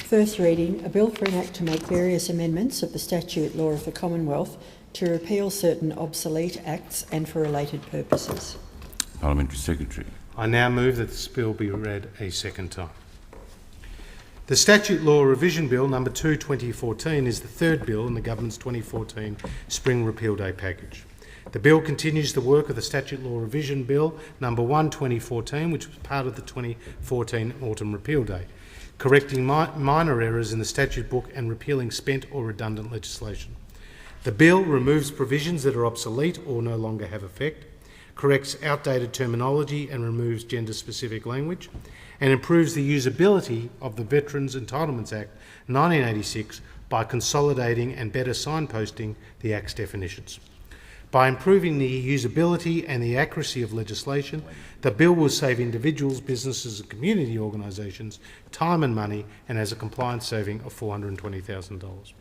First reading, a bill for an act to make various amendments of the statute law of the Commonwealth to repeal certain obsolete acts and for related purposes. Parliamentary Secretary. I now move that this bill be read a second time. The Statute Law Revision Bill number 2, 2014 is the third bill in the Government's 2014 Spring Repeal Day package. The bill continues the work of the Statute Law Revision Bill number 1, 2014, which was part of the 2014 Autumn Repeal Day, correcting minor errors in the statute book and repealing spent or redundant legislation. The bill removes provisions that are obsolete or no longer have effect, corrects outdated terminology and removes gender-specific language, and improves the usability of the Veterans Entitlements Act 1986 by consolidating and better signposting the Act's definitions. By improving the usability and the accuracy of legislation, the bill will save individuals, businesses and community organisations time and money and has a compliance saving of $420,000.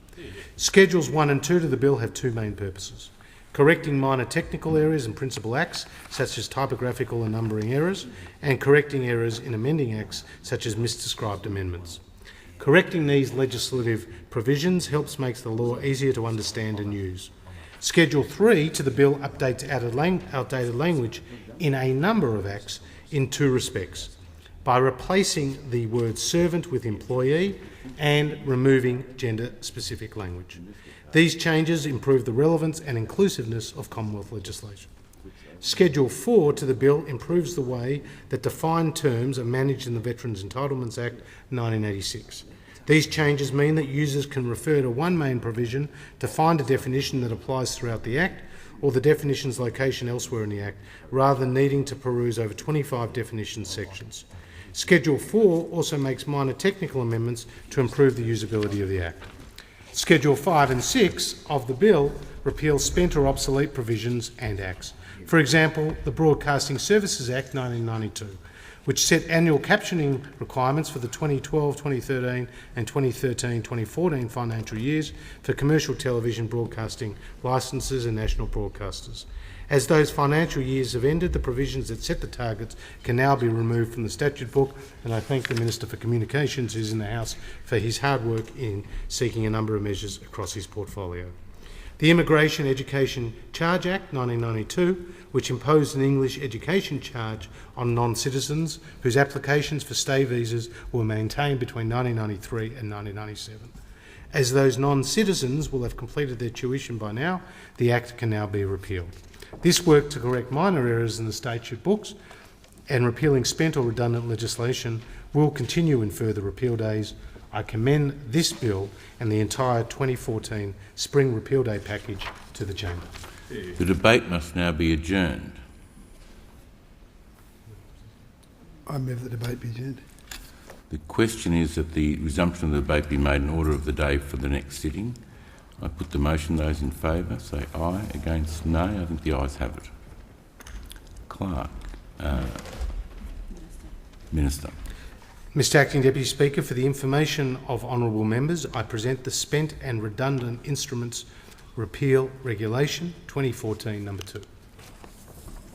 Schedules 1 and 2 to the bill have two main purposes: correcting minor technical errors in principal acts, such as typographical and numbering errors, and correcting errors in amending acts, such as misdescribed amendments. Correcting these legislative provisions helps make the law easier to understand and use. Schedule 3 to the bill updates outdated language in a number of acts in two respects: by replacing the word servant with employee and removing gender-specific language. These changes improve the relevance and inclusiveness of Commonwealth legislation. Schedule 4 to the bill improves the way that defined terms are managed in the Veterans Entitlements Act 1986. These changes mean that users can refer to one main provision to find a definition that applies throughout the Act, or the definition's location elsewhere in the Act, rather than needing to peruse over 25 definition sections. Schedule 4 also makes minor technical amendments to improve the usability of the Act. Schedule 5 and 6 of the bill repeal spent or obsolete provisions and acts. For example, the Broadcasting Services Act 1992, which set annual captioning requirements for the 2012, 2013 and 2013-2014 financial years for commercial television broadcasting licences and national broadcasters. As those financial years have ended, the provisions that set the targets can now be removed from the statute book, and I thank the Minister for Communications, who's in the House, for his hard work in seeking a number of measures across his portfolio. The Immigration Education Charge Act 1992, which imposed an English education charge on non-citizens whose applications for stay visas were maintained between 1993 and 1997. As those non-citizens will have completed their tuition by now, the Act can now be repealed. This work to correct minor errors in the statute books and repealing spent or redundant legislation will continue in further repeal days. I commend this bill and the entire 2014 Spring Repeal Day package to the Chamber. The debate must now be adjourned. I move the debate be adjourned. The question is that the resumption of the debate be made in order of the day for the next sitting. I put the motion. Those in favour say aye. Against, nay. I think the ayes have it. Clerk. Minister. Mr Acting Deputy Speaker, for the information of honourable members, I present the Spent and Redundant Instruments Repeal Regulation 2014 number 2.